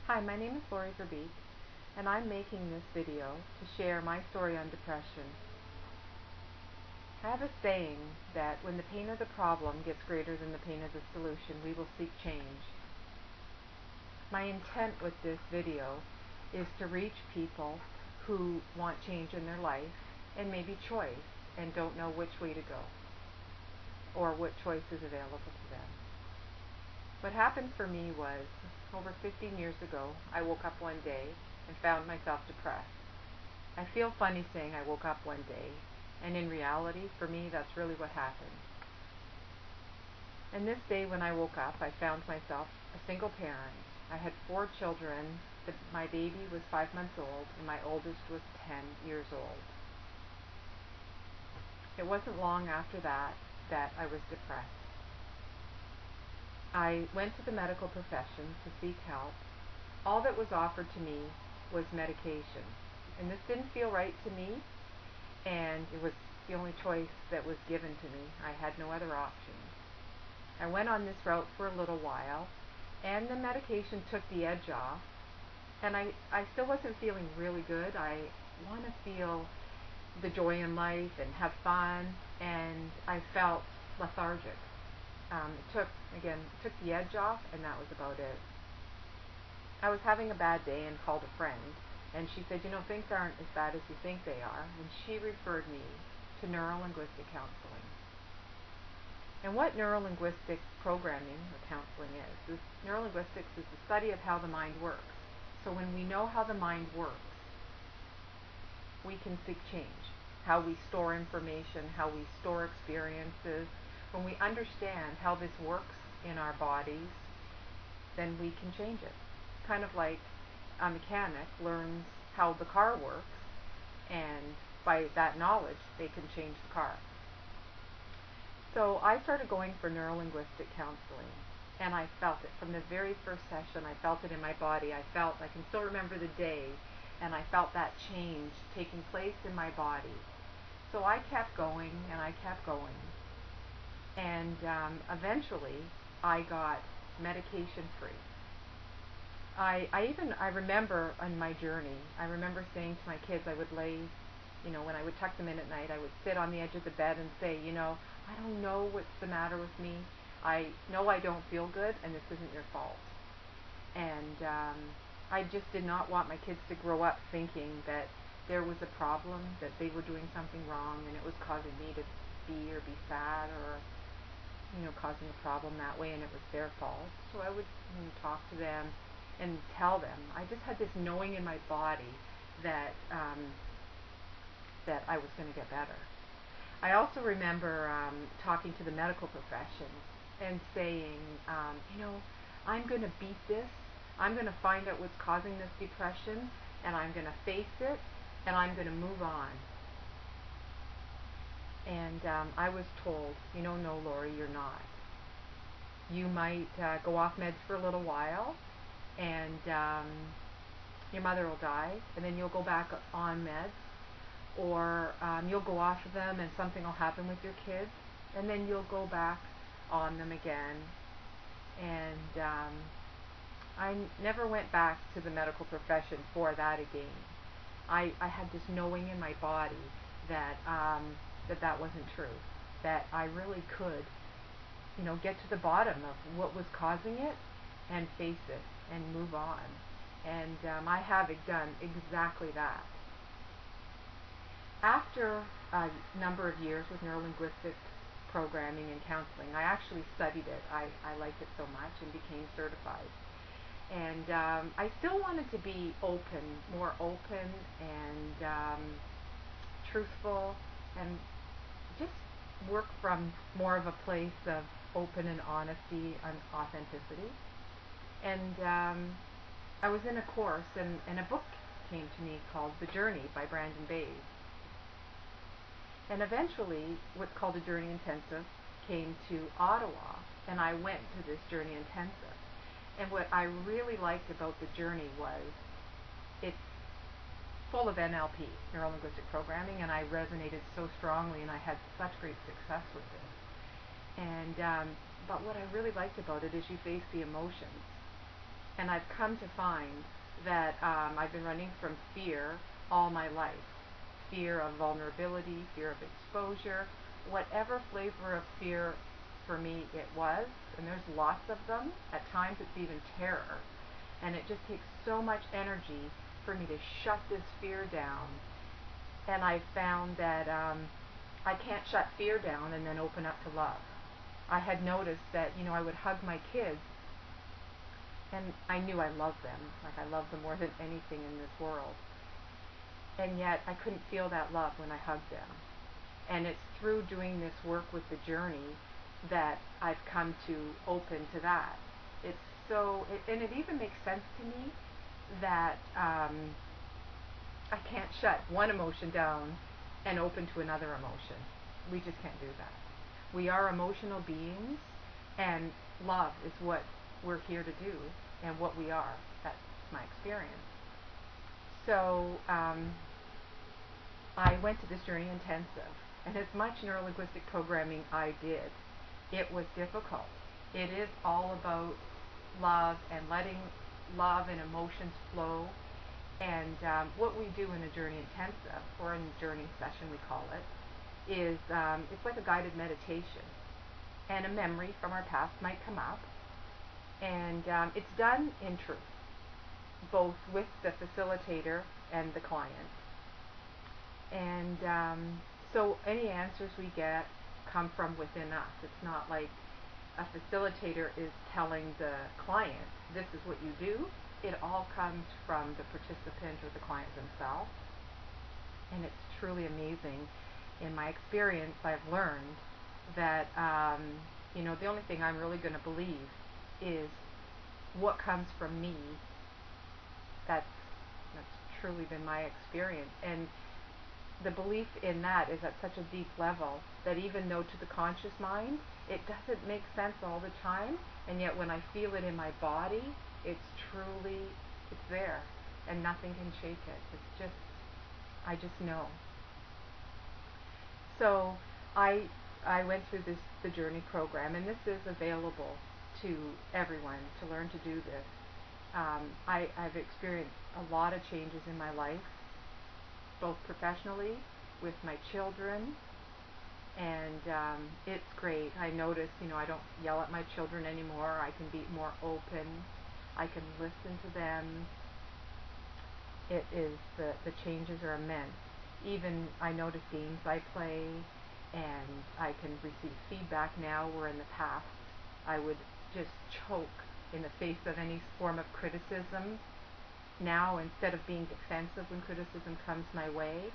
Hi, my name is Lori Verbeek, and I'm making this video to share my story on depression. I have a saying that when the pain of the problem gets greater than the pain of the solution, we will seek change. My intent with this video is to reach people who want change in their life and maybe choice and don't know which way to go or what choice is available to them. What happened for me was, over 15 years ago, I woke up one day and found myself depressed. I feel funny saying I woke up one day, and in reality, for me, that's really what happened. And this day when I woke up, I found myself a single parent. I had 4 children. My baby was 5 months old, and my oldest was 10 years old. It wasn't long after that I was depressed. I went to the medical profession to seek help. All that was offered to me was medication. And this didn't feel right to me, and it was the only choice that was given to me. I had no other options. I went on this route for a little while, and the medication took the edge off, and I still wasn't feeling really good. I want to feel the joy in life and have fun, and I felt lethargic. It took the edge off, and that was about it. I was having a bad day and called a friend, and she said, things aren't as bad as you think they are, and she referred me to neuro-linguistic counseling. And what neuro-linguistic programming or counseling is neuro-linguistics is the study of how the mind works. So when we know how the mind works, we can seek change. How we store information, how we store experiences. When we understand how this works in our bodies, then we can change it. Kind of like a mechanic learns how the car works, and by that knowledge, they can change the car. So I started going for neuro-linguistic counseling, and I felt it. From the very first session, I felt it in my body. I can still remember the day, and I felt that change taking place in my body. So I kept going, and I kept going. And eventually, I got medication free. I remember on my journey, I remember saying to my kids, I would lay, when I would tuck them in at night, I would sit on the edge of the bed and say, I don't know what's the matter with me. I know I don't feel good, and this isn't your fault. And I just did not want my kids to grow up thinking that there was a problem, that they were doing something wrong, and it was causing me to be sad, or causing a problem that way, and it was their fault. So I would talk to them and tell them. I just had this knowing in my body that that I was going to get better. I also remember talking to the medical profession and saying, I'm going to beat this. I'm going to find out what's causing this depression, and I'm going to face it, and I'm going to move on. And I was told, no, Lori, you're not. You might go off meds for a little while, and your mother will die, and then you'll go back on meds, or you'll go off of them and something will happen with your kids, and then you'll go back on them again. And I never went back to the medical profession for that again. I had this knowing in my body that that wasn't true, that I really could, get to the bottom of what was causing it and face it and move on. And I have done exactly that. After a number of years with neuro-linguistic programming and counseling, I actually studied it. I liked it so much and became certified. And I still wanted to be more open and truthful, and just work from more of a place of open and honesty and authenticity. And I was in a course, and a book came to me called The Journey by Brandon Bays. And eventually, what's called a Journey Intensive came to Ottawa, and I went to this Journey Intensive. And what I really liked about the journey was it's full of NLP, neuro-linguistic programming, and I resonated so strongly, and I had such great success with it. And but what I really liked about it is you face the emotions. And I've come to find that I've been running from fear all my life. Fear of vulnerability, fear of exposure, whatever flavor of fear for me it was, and there's lots of them. At times it's even terror. And it just takes so much energy for me to shut this fear down. And I found that I can't shut fear down and then open up to love. I had noticed that, I would hug my kids, and I knew I loved them. Like, I loved them more than anything in this world. And yet I couldn't feel that love when I hugged them. And it's through doing this work with the journey that I've come to open to that. It's so, and it even makes sense to me that I can't shut one emotion down and open to another emotion. We just can't do that. We are emotional beings, and love is what we're here to do and what we are. That's my experience. So I went to this journey intensive, and as much neurolinguistic programming I did, it was difficult. It is all about love and letting love and emotions flow. And what we do in a journey intensive, or in a journey session we call it, is it's like a guided meditation. And a memory from our past might come up. And it's done in truth, both with the facilitator and the client. And so any answers we get come from within us. It's not like a facilitator is telling the client, this is what you do. It all comes from the participant or the client themselves. And it's truly amazing. In my experience, I've learned that, the only thing I'm really going to believe is what comes from me. That's truly been my experience. And the belief in that is at such a deep level that even though to the conscious mind, it doesn't make sense all the time, and yet when I feel it in my body, it's there, and nothing can shake it. It's just, I just know. So I went through the Journey program, and this is available to everyone to learn to do this. I've experienced a lot of changes in my life, both professionally, with my children, and it's great. I notice, I don't yell at my children anymore. I can be more open. I can listen to them. It is, the changes are immense. Even I notice games I play, and I can receive feedback now, where in the past I would just choke in the face of any form of criticism. Now, instead of being defensive when criticism comes my way,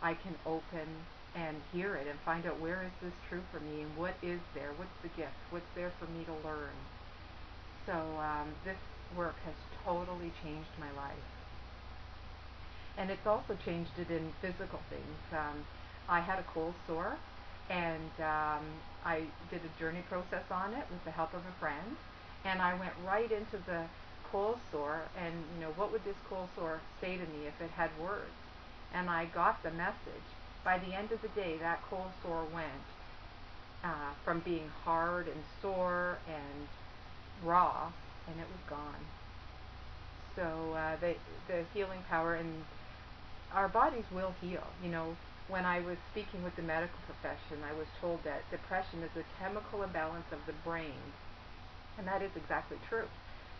I can open and hear it and find out, where is this true for me, and what is there, what's the gift, what's there for me to learn. So this work has totally changed my life. And it's also changed it in physical things. I had a cold sore, and I did a journey process on it with the help of a friend, and I went right into the cold sore, and what would this cold sore say to me if it had words? And I got the message. By the end of the day, that cold sore went from being hard and sore and raw, and it was gone. So the healing power, and our bodies will heal. When I was speaking with the medical profession, I was told that depression is a chemical imbalance of the brain, and that is exactly true.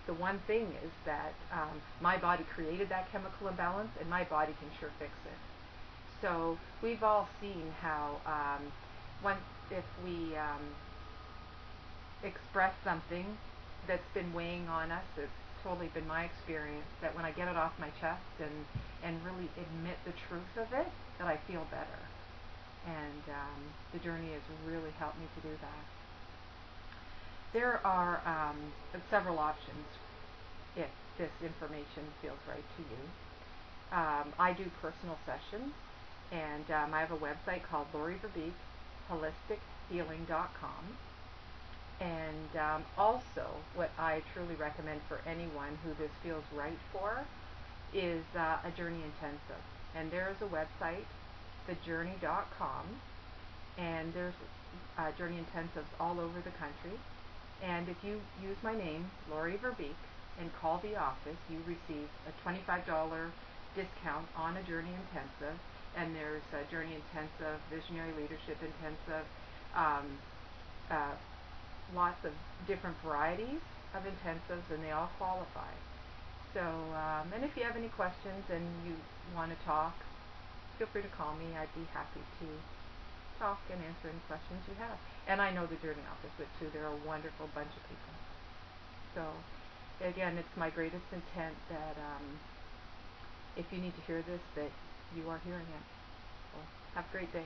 The one thing is that my body created that chemical imbalance, and my body can sure fix it. So we've all seen how if we express something that's been weighing on us, it's totally been my experience that when I get it off my chest and really admit the truth of it, that I feel better. And the journey has really helped me to do that. There are several options if this information feels right to you. I do personal sessions, and I have a website called Lori Verbeek, HolisticHealing.com. And also, what I truly recommend for anyone who this feels right for is a Journey Intensive. And there is a website, thejourney.com, and there's Journey Intensives all over the country. And if you use my name, Lori Verbeek, and call the office, you receive a $25 discount on a Journey Intensive. And there's a Journey Intensive, Visionary Leadership Intensive, um, lots of different varieties of intensives, and they all qualify. So, and if you have any questions and you want to talk, feel free to call me. I'd be happy to talk and answer any questions you have. And I know the Journey office would too. They're a wonderful bunch of people. So, again, it's my greatest intent that if you need to hear this, that you are hearing it. So, have a great day.